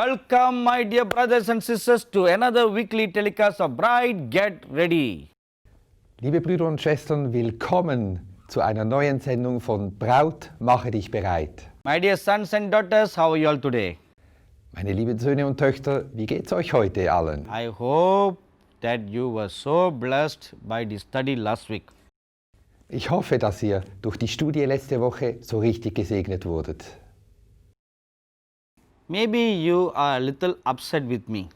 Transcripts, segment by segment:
Welcome, my dear brothers and sisters, to another weekly telecast of Bride Get Ready. Liebe Brüder und Schwestern, willkommen zu einer neuen Sendung von Braut, mache dich bereit. My dear sons and daughters, how are you all today? Meine lieben Söhne und Töchter, wie geht's euch heute allen? I hope that you were so blessed by the study last week. Ich hoffe, dass ihr durch die Studie letzte Woche so richtig gesegnet wurdet. Maybe you are a little upset with me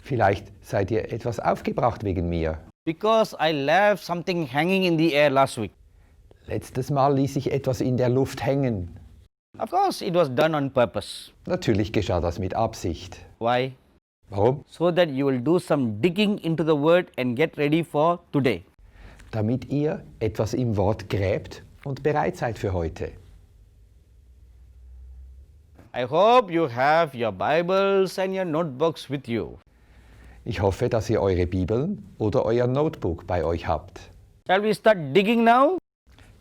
Vielleicht seid ihr etwas aufgebracht wegen mir. because I left something hanging in the air last week. Letztes Mal ließ ich etwas in der Luft hängen. Of course, it was done on purpose. Natürlich geschah das mit Absicht. Why? Warum? So that you will do some digging into the word and get ready for today. Damit ihr etwas im Wort gräbt und bereit seid für heute. I hope you have your Bibles and your notebooks with you. Ich hoffe, dass ihr eure Bibeln oder euer Notebook bei euch habt. Shall we start digging now?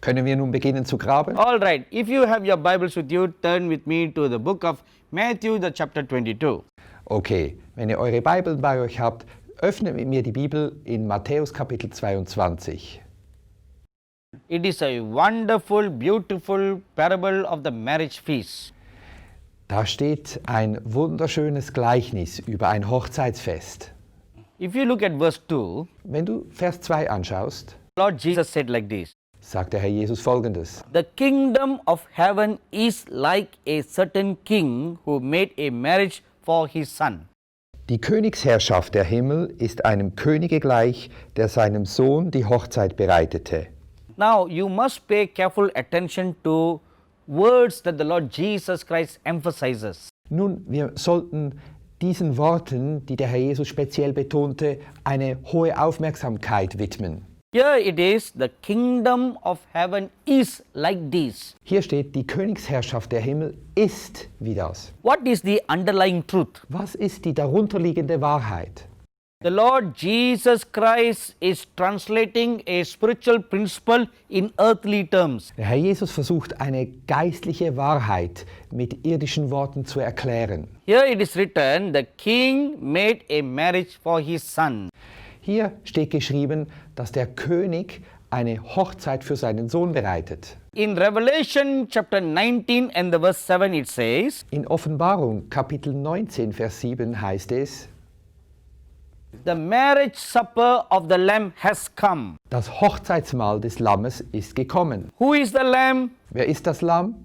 Können wir nun beginnen zu graben? All right. If you have your Bibles with you, turn with me to the book of Matthew, the chapter 22. Okay, wenn ihr eure Bibeln bei euch habt, öffnet mit mir die Bibel in Matthäus Kapitel 22. It is a wonderful, beautiful parable of the marriage feast. Da steht ein wunderschönes Gleichnis über ein Hochzeitsfest. If you look at verse 2, Wenn du Vers 2 anschaust, Lord Jesus said like this: sagt der Herr Jesus Folgendes. The kingdom of heaven is like a certain king who made a marriage for his son. Die Königsherrschaft der Himmel ist einem Könige gleich, der seinem Sohn die Hochzeit bereitete. Now you must pay careful attention to words that the Lord Jesus Christ emphasizes. Nun, wir sollten diesen Worten, die der Herr Jesus speziell betonte, eine hohe Aufmerksamkeit widmen. Here it is, the kingdom of heaven is like this. Hier steht, die Königsherrschaft der Himmel ist wie das. What is the underlying truth? Was ist die darunterliegende Wahrheit? The Lord Jesus Christ is translating a spiritual principle in earthly terms. Der Herr Jesus versucht, eine geistliche Wahrheit mit irdischen Worten zu erklären. Here it is written, the king made a marriage for his son. Hier steht geschrieben, dass der König eine Hochzeit für seinen Sohn bereitet. In Revelation chapter 19 and the verse 7 it says, In Offenbarung Kapitel 19, Vers 7 heißt es, the marriage supper of the Lamb has come. das Hochzeitsmahl des Lammes ist gekommen. Who is the Lamb? Wer ist das Lamm?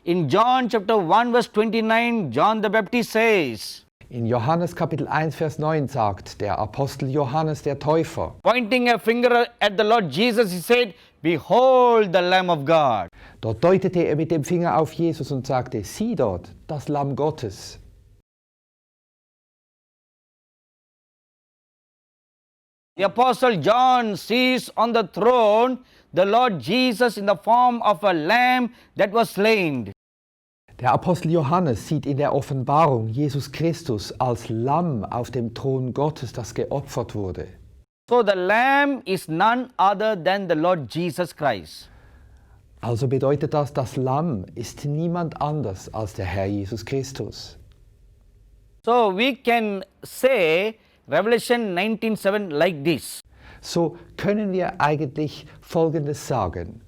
In John chapter 1 verse 29, John the Baptist says, In Johannes Kapitel 1, Vers 9 sagt der Apostel Johannes der Täufer, pointing a finger at the Lord Jesus, he said, behold the Lamb of God. dort deutete er mit dem Finger auf Jesus und sagte, sieh dort, das Lamm Gottes. The Apostle John sees on the throne the Lord Jesus in the form of a lamb that was slain. Der Apostel Johannes sieht in der Offenbarung Jesus Christus als Lamm auf dem Thron Gottes, das geopfert wurde. So the lamb is none other than the Lord Jesus Christ. Also bedeutet das Lamm ist niemand anders als der Herr Jesus Christus. So we can say Revelation 19:7 like this. So können wir eigentlich Folgendes sagen.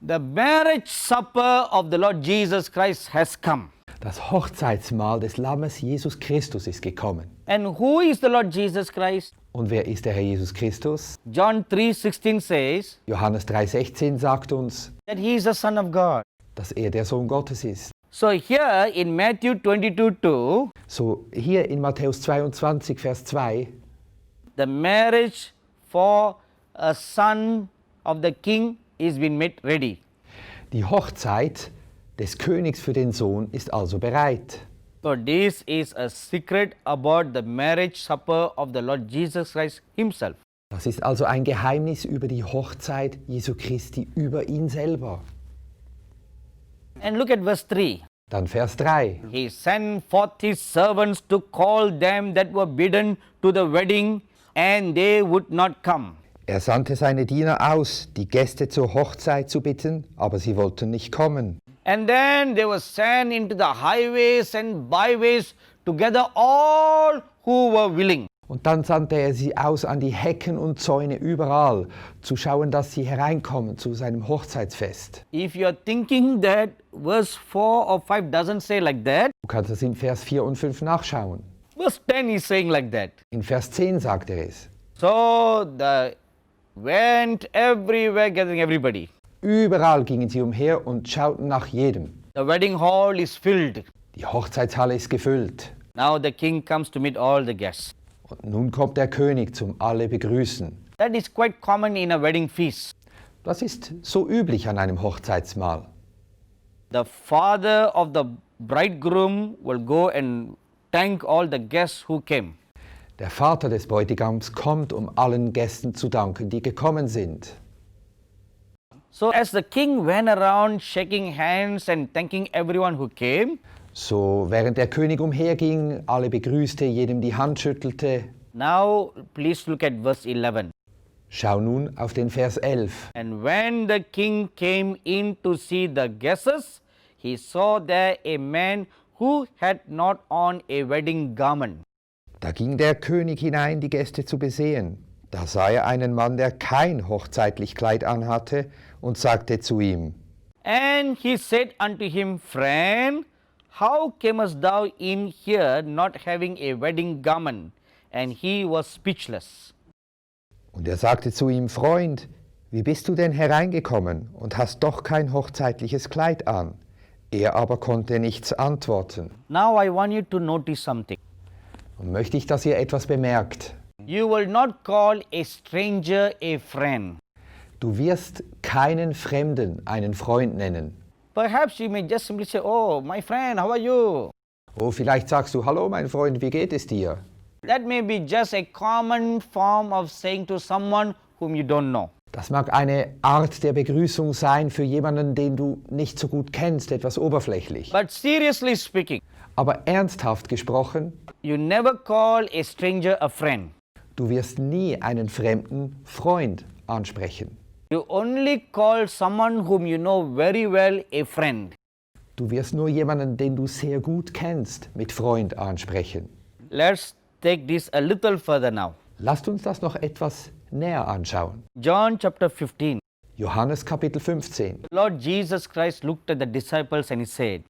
The marriage supper of the Lord Jesus Christ has come. Das Hochzeitsmahl des Lammes Jesus Christus ist gekommen. And who is the Lord Jesus Christ? Und wer ist der Herr Jesus Christus? John 3:16 says Johannes 3,16 sagt uns, that he is the Son of God. dass er der Sohn Gottes ist. So here in Matthew 22:2, So hier in Matthäus 22, Vers 2, the marriage for a son of the king is been made ready. die Hochzeit des Königs für den Sohn ist also bereit. So this is a secret about the marriage supper of the Lord Jesus Christ himself. Das ist also ein Geheimnis über die Hochzeit Jesu Christi, über ihn selber. And look at verse 3. Dann Vers 3. He sent forth his servants to call them that were bidden to the wedding, and they would not come. Er sandte seine Diener aus, die Gäste zur Hochzeit zu bitten, aber sie wollten nicht kommen. And then they were sent into the highways and byways together all who were willing. Und dann sandte er sie aus an die Hecken und Zäune überall, zu schauen, dass sie hereinkommen zu seinem Hochzeitsfest. If you are thinking that verse 4 or 5 doesn't say like that, Du kannst das in Vers 4 und 5 nachschauen. verse 10 is saying like that. In Vers 10 sagt er es. So they went everywhere gathering everybody. Überall gingen sie umher und schauten nach jedem. The wedding hall is filled. Die Hochzeitshalle ist gefüllt. Now the king comes to meet all the guests. Und nun kommt der König zum alle begrüßen. That is quite common in a wedding feast. Das ist so üblich an einem Hochzeitsmahl. The father of the bridegroom will go and thank all the guests who came. Der Vater des Bräutigams kommt, um allen Gästen zu danken, die gekommen sind. So as the king went around shaking hands and thanking everyone who came, So während der König umherging, alle begrüßte, jedem die Hand schüttelte. now please look at verse 11. Schau nun auf den Vers 11. And when the king came in to see the guests, he saw there a man who had not on a wedding garment. Da ging der König hinein, die Gäste zu besehen. Da sah er einen Mann, der kein hochzeitlich Kleid anhatte, und sagte zu ihm: And he said unto him, Friend, how camest thou in here not having a wedding garment? And he was speechless. Und er sagte zu ihm: Freund, wie bist du denn hereingekommen und hast doch kein hochzeitliches Kleid an? Er aber konnte nichts antworten. Now I want you to notice something. Und möchte ich, dass ihr etwas bemerkt. You will not call a stranger a friend. Du wirst keinen Fremden einen Freund nennen. Perhaps you may just simply say, Oh, my friend, how are you? Oh, vielleicht sagst du: Hallo mein Freund, wie geht es dir? That may be just a common form of saying to someone whom you don't know. Das mag eine Art der Begrüßung sein für jemanden, den du nicht so gut kennst, etwas oberflächlich. But seriously speaking, Aber ernsthaft gesprochen, you never call a stranger a friend. du wirst nie einen fremden Freund ansprechen. You only call someone whom you know very well a friend. Du wirst nur jemanden, den du sehr gut kennst, mit Freund ansprechen. Let's take this a little further now. Lasst uns das noch etwas näher anschauen. John chapter 15. Johannes Kapitel 15. Lord Jesus Christ looked at the disciples and he said,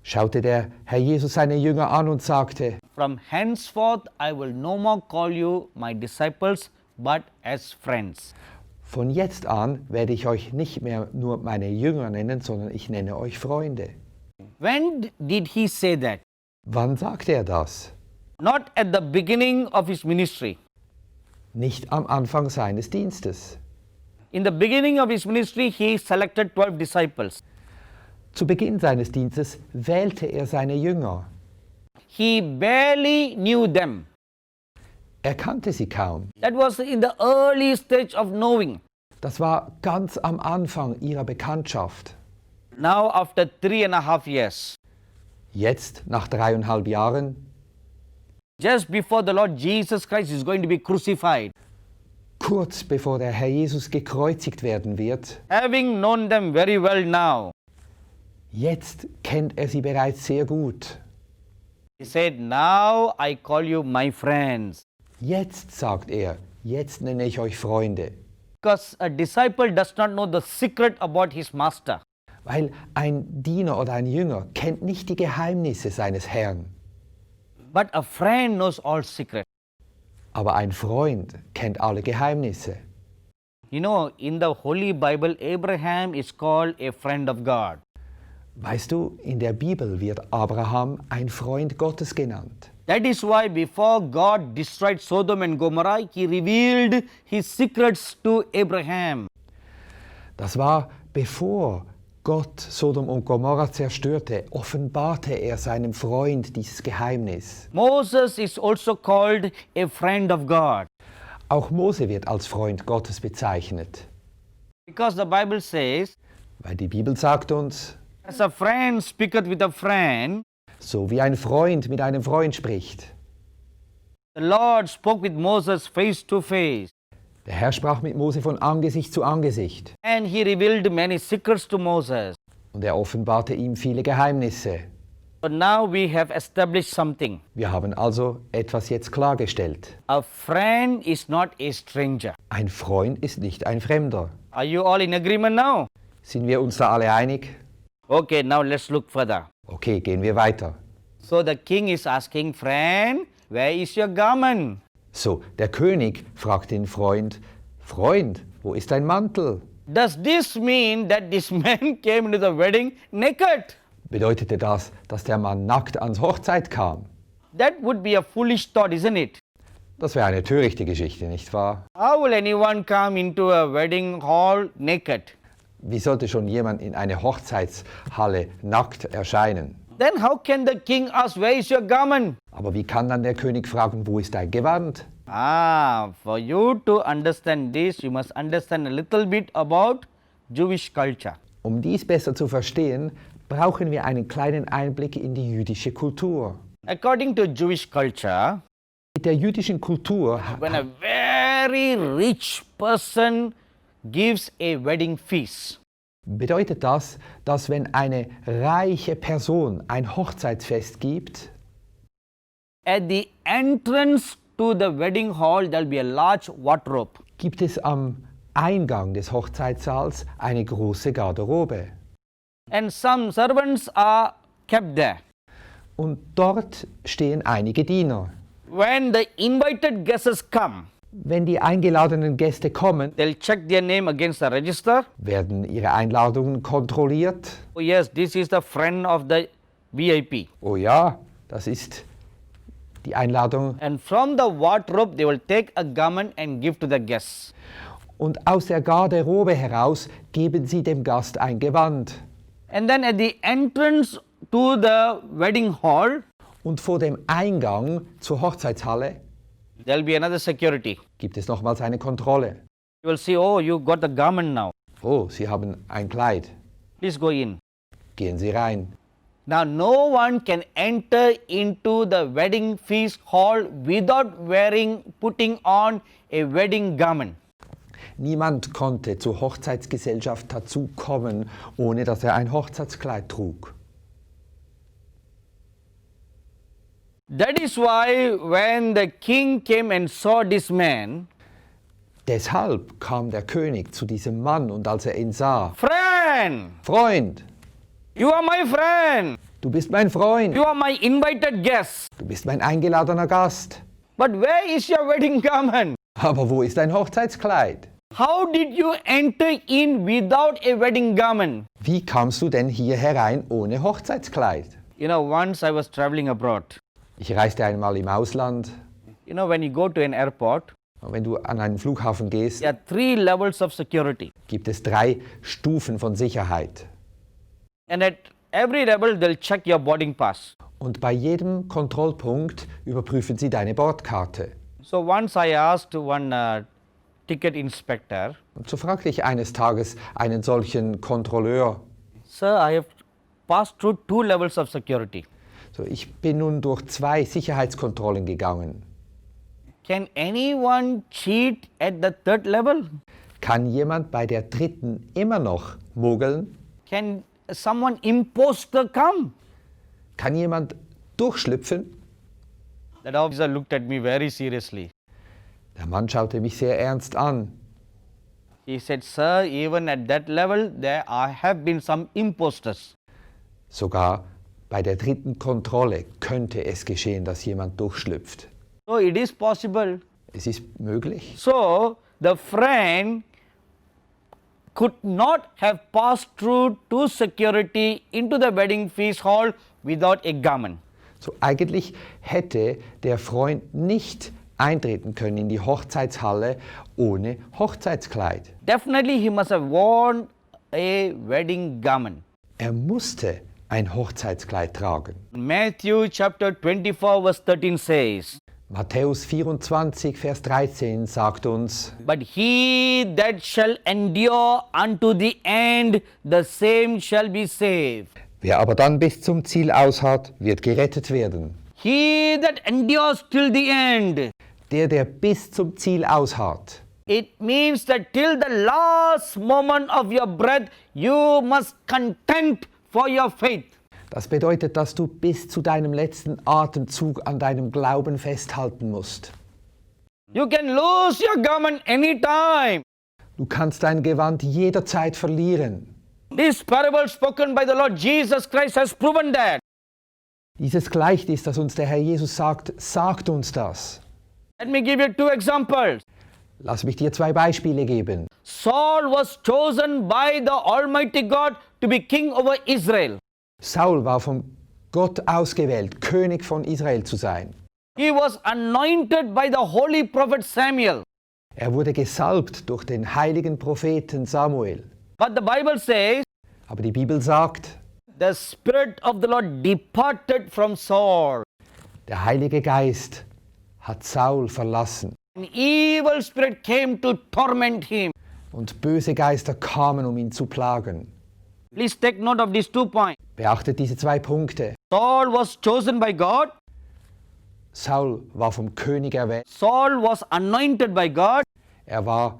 Schaute der Herr Jesus seine Jünger an und sagte: From henceforth I will no more call you my disciples, but as friends. Von jetzt an werde ich euch nicht mehr nur meine Jünger nennen, sondern ich nenne euch Freunde. When did he say that? Wann sagte er das? Not at the beginning of his ministry. Nicht am Anfang seines Dienstes. In the beginning of his ministry, he selected 12 disciples. Zu Beginn seines Dienstes wählte er seine Jünger. He barely knew them. Er kannte sie kaum. That was in the early stage of knowing. Das war ganz am Anfang ihrer Bekanntschaft. Now, after 3.5 years, Jetzt, nach 3,5 Jahren, just before the Lord Jesus Christ is going to be crucified, kurz bevor der Herr Jesus gekreuzigt werden wird, having known them very well now, jetzt kennt er sie bereits sehr gut. he said, Now I call you my friends. Jetzt, sagt er, jetzt nenne ich euch Freunde. Because a disciple does not know the secret about his master. Weil ein Diener oder ein Jünger kennt nicht die Geheimnisse seines Herrn. But a friend knows all secrets. Aber ein Freund kennt alle Geheimnisse. You know, in the Holy Bible, Abraham is called a friend of God. Weißt du, in der Bibel wird Abraham ein Freund Gottes genannt. That is why before God destroyed Sodom and Gomorrah, he revealed his secrets to Abraham. Das war, bevor Gott Sodom und Gomorrah zerstörte, offenbarte er seinem Freund dieses Geheimnis. Moses is also called a friend of God. Auch Mose wird als Freund Gottes bezeichnet. Because the Bible says, Weil die Bibel sagt uns, as a friend speaketh with a friend, so wie ein Freund mit einem Freund spricht. the Lord spoke with Moses face to face. Der Herr sprach mit Mose von Angesicht zu Angesicht. And he revealed many secrets to Moses. Und er offenbarte ihm viele Geheimnisse. So now we have established something. Wir haben also etwas jetzt klargestellt. A friend is not a stranger. Ein Freund ist nicht ein Fremder. Are you all in agreement now? Sind wir uns da alle einig? Okay, now let's look further. Okay, gehen wir weiter. So the king is asking, friend, where is your garment? So, der König fragt den Freund, Freund, wo ist dein Mantel? Does this mean that this man came to the wedding naked? Bedeutete das, dass der Mann nackt ans Hochzeit kam? That would be a foolish thought, isn't it? Das wäre eine törichte Geschichte, nicht wahr? How will anyone come into a wedding hall naked? Wie sollte schon jemand in eine Hochzeitshalle nackt erscheinen? Then how can the king ask, where is your garment? Aber wie kann dann der König fragen, wo ist dein Gewand? For you to understand this, you must understand a little bit about Jewish culture. Um dies besser zu verstehen, brauchen wir einen kleinen Einblick in die jüdische Kultur. According to Jewish culture, Mit der jüdischen Kultur when a very rich person gives a wedding feast, bedeutet das, dass wenn eine reiche Person ein Hochzeitsfest gibt, at the entrance to the wedding hall there will be a large wardrobe. gibt es am Eingang des Hochzeitssaals eine große Garderobe. And some servants are kept there. Und dort stehen einige Diener. When the invited guests come, Wenn die eingeladenen Gäste kommen, they'll check their name against the register. werden ihre Einladungen kontrolliert. Oh yes, this is the friend of the VIP. Oh ja, das ist die Einladung. And from the wardrobe, they will take a garment and give to the guests. Und aus der Garderobe heraus geben sie dem Gast ein Gewand. And then at the entrance to the wedding hall, Und vor dem Eingang zur Hochzeitshalle there will be another security. gibt es nochmals eine Kontrolle. You will see, oh, you got the garment now. Oh, Sie haben ein Kleid. Please go in. Gehen Sie rein. Now, no one can enter into the wedding feast hall without putting on a wedding garment. Niemand konnte zur Hochzeitsgesellschaft dazukommen, ohne dass er ein Hochzeitskleid trug. That is why when the king came and saw this man, Deshalb kam der König zu diesem Mann und als er ihn sah, friend, Freund, you are my friend. du bist mein Freund, You are my invited guest. du bist mein eingeladener Gast. But where is your wedding garment? Aber wo ist dein Hochzeitskleid? How did you enter in without a wedding garment? Wie kamst du denn hier herein ohne Hochzeitskleid? You know, once I was traveling abroad. Ich reiste einmal im Ausland. You know, when you go to an airport, Und wenn du an einen Flughafen gehst, there are 3 levels of security. gibt es 3 Stufen von Sicherheit. And at every level, they'll check your boarding pass. Und bei jedem Kontrollpunkt überprüfen sie deine Bordkarte. So once I asked one ticket inspector, Und so fragte ich eines Tages einen solchen Kontrolleur, Sir, I have passed through 2 levels of security. so, ich bin nun durch 2 Sicherheitskontrollen gegangen. Can anyone cheat at the 3rd level? Kann jemand bei der 3. immer noch mogeln? Can someone imposter come? Kann jemand durchschlüpfen? That officer looked at me very seriously. Der Mann schaute mich sehr ernst an. He said, Sir, even at that level, there have been some imposters. Sogar bei der 3. Kontrolle könnte es geschehen, dass jemand durchschlüpft. So it is possible. Es ist möglich. So the friend could not have passed through to security into the wedding feast hall without a garment. So, eigentlich hätte der Freund nicht eintreten können in die Hochzeitshalle ohne Hochzeitskleid. Definitely he must have worn a wedding garment. Er musste ein Hochzeitskleid tragen. Matthew chapter 24 verse 13 says, Matthäus 24, Vers 13 sagt uns, But he that shall endure unto the end, the same shall be saved. wer aber dann bis zum Ziel ausharrt, wird gerettet werden. He that endures till the end. Der bis zum Ziel ausharrt. It means that till the last moment of your breath, you must contend for your faith. Das bedeutet, dass du bis zu deinem letzten Atemzug an deinem Glauben festhalten musst. You can lose your garment anytime. Du kannst dein Gewand jederzeit verlieren. This parable spoken by the Lord Jesus Christ has proven that. Dieses Gleichnis, das uns der Herr Jesus sagt, sagt uns das. Let me give you two examples. Lass mich dir 2 Beispiele geben. Saul was chosen by the Almighty God to be king over Israel. Saul war von Gott ausgewählt, König von Israel zu sein. He was anointed by the holy prophet Samuel. Er wurde gesalbt durch den heiligen Propheten Samuel. But the Bible says, Aber die Bibel sagt, the Spirit of the Lord departed from Saul. der Heilige Geist hat Saul verlassen An evil spirit came to torment him. und böse Geister kamen, um ihn zu plagen. Please take note of these 2 points. Beachtet diese 2 Punkte. Saul was chosen by God. Saul war vom König erwählt. Saul was anointed by God. Er war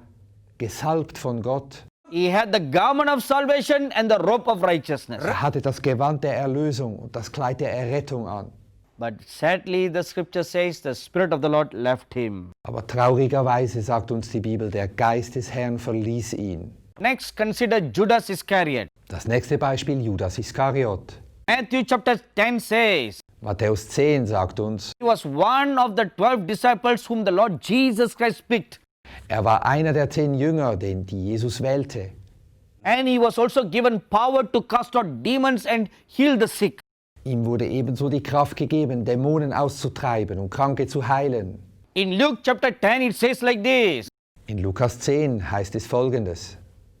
gesalbt von Gott. He had the garment of salvation and the robe of righteousness. Er hatte das Gewand der Erlösung und das Kleid der Errettung an. But sadly, the scripture says the Spirit of the Lord left him. Aber traurigerweise sagt uns die Bibel, der Geist des Herrn verließ ihn. Next, consider Judas Iscariot. Das nächste Beispiel, Judas Iskariot. Matthew chapter 10 says, Matthäus 10 sagt uns, he was one of the 12 disciples whom the Lord Jesus Christ picked. er war einer der 10 Jünger, die Jesus wählte. And he was also given power to cast out demons and heal the sick. Ihm wurde ebenso die Kraft gegeben, Dämonen auszutreiben und Kranke zu heilen. In Luke chapter 10, it says like this, In Lukas 10 heißt es Folgendes.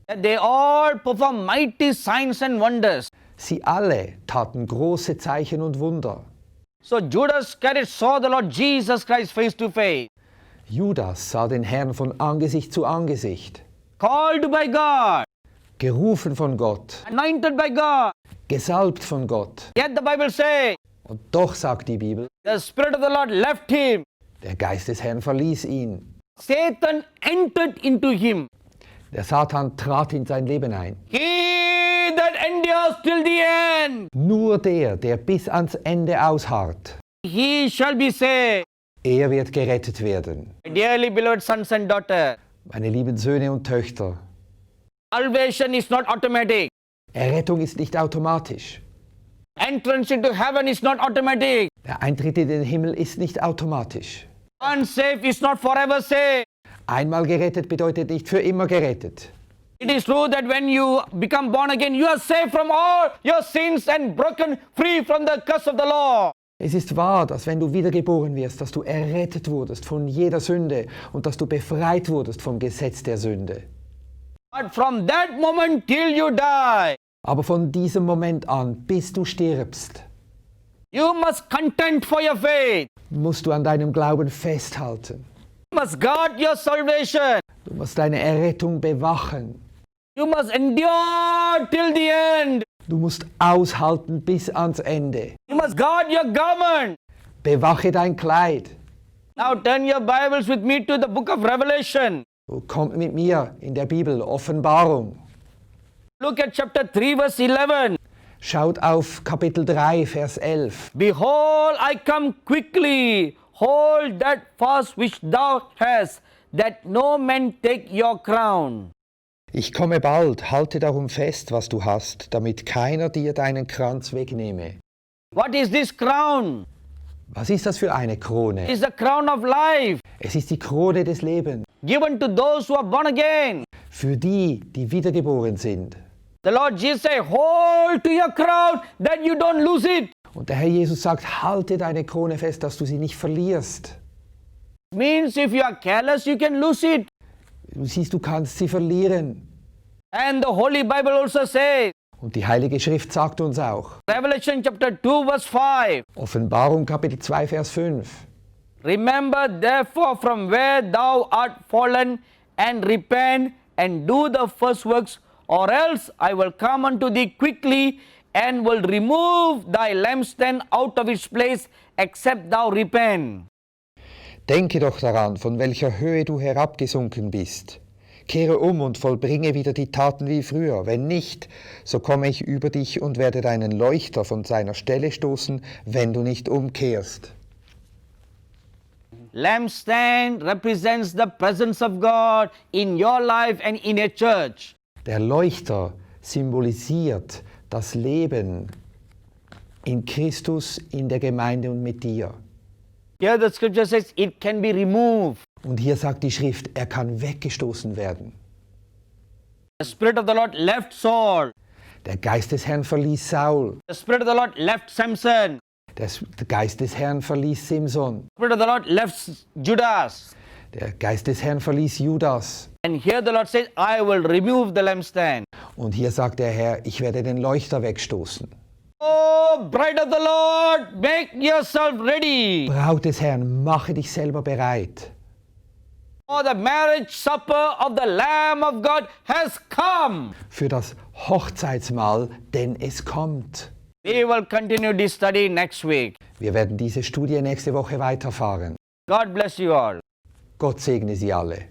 that they all perform mighty signs and wonders. Sie alle taten große Zeichen und Wunder. So Judas Iscariot saw the Lord Jesus Christ face to face, Judas sah den Herrn von Angesicht zu Angesicht, called by God, gerufen von Gott, anointed by God. gesalbt von Gott. Yet the Bible says, Und doch sagt die Bibel, the Spirit of the Lord left him. der Geist des Herrn verließ ihn. Satan entered into him. Der Satan trat in sein Leben ein. He that endures till the end, Nur der bis ans Ende ausharrt, he shall be saved. er wird gerettet werden. Dearly beloved sons and daughters, Meine lieben Söhne und Töchter, salvation is not automatic. Errettung ist nicht automatisch. Entrance into heaven is not automatic. Der Eintritt in den Himmel ist nicht automatisch. Unsaved is not forever saved. Einmal gerettet bedeutet nicht für immer gerettet. It is true that when you become born again, you are saved from all your sins and broken free from the curse of the law. Es ist wahr, dass wenn du wiedergeboren wirst, dass du errettet wurdest von jeder Sünde und dass du befreit wurdest vom Gesetz der Sünde. But from that moment till you die, Aber von diesem Moment an, bis du stirbst, you must contend for your faith. musst du an deinem Glauben festhalten. You must guard your salvation. Du musst deine Errettung bewachen. You must endure till the end. Du musst aushalten bis ans Ende. You must guard your garment. Bewache dein Kleid. Now turn your Bibles with me to the book of Revelation. Kommt mit mir in der Bibel, Offenbarung. Look at chapter 3 verse 11. Schaut auf Kapitel 3, Vers 11. Behold, I come quickly. Hold that fast which thou hast, that no man take your crown. Ich komme bald, halte darum fest, was du hast, damit keiner dir deinen Kranz wegnehme. What is this crown? Was ist das für eine Krone? It is the crown of life, Es ist die Krone des Lebens. given to those who are born again. Für die, die wiedergeboren sind. The Lord Jesus said, hold to your crown that you don't lose it. Und der Herr Jesus sagt, halte deine Krone fest, dass du sie nicht verlierst. Means if you are careless, you can lose it. Du siehst, du kannst sie verlieren. And the Holy Bible also says, Und die Heilige Schrift sagt uns auch, Revelation chapter 2 verse 5, Offenbarung Kapitel 2, Vers 5. remember therefore from where thou art fallen, and repent, and do the first works, or else I will come unto thee quickly, and will remove thy lampstand out of its place, except thou repent. Denke doch daran, von welcher Höhe du herabgesunken bist. Kehre um und vollbringe wieder die Taten wie früher. Wenn nicht, so komme ich über dich und werde deinen Leuchter von seiner Stelle stoßen, wenn du nicht umkehrst. Lampstand represents the presence of God in your life and in a church. Der Leuchter symbolisiert das Leben in Christus, in der Gemeinde und mit dir. Here the scripture says it can be removed. Und hier sagt die Schrift, er kann weggestoßen werden. The Spirit of the Lord left Saul. Der Geist des Herrn verließ Saul. The Spirit of the Lord left Samson. Der Geist des Herrn verließ Simson. The Spirit of the Lord left Judas. Der Geist des Herrn verließ Judas. And here the Lord says, I will remove the lampstand. Und hier sagt der Herr, ich werde den Leuchter wegstoßen. Oh, bride of the Lord, make yourself ready. Braut des Herrn, mache dich selber bereit. For the marriage supper of the Lamb of God has come. Für das Hochzeitsmahl, denn es kommt. We will continue this study next week. Wir werden diese Studie nächste Woche weiterfahren. God bless you all. Gott segne Sie alle.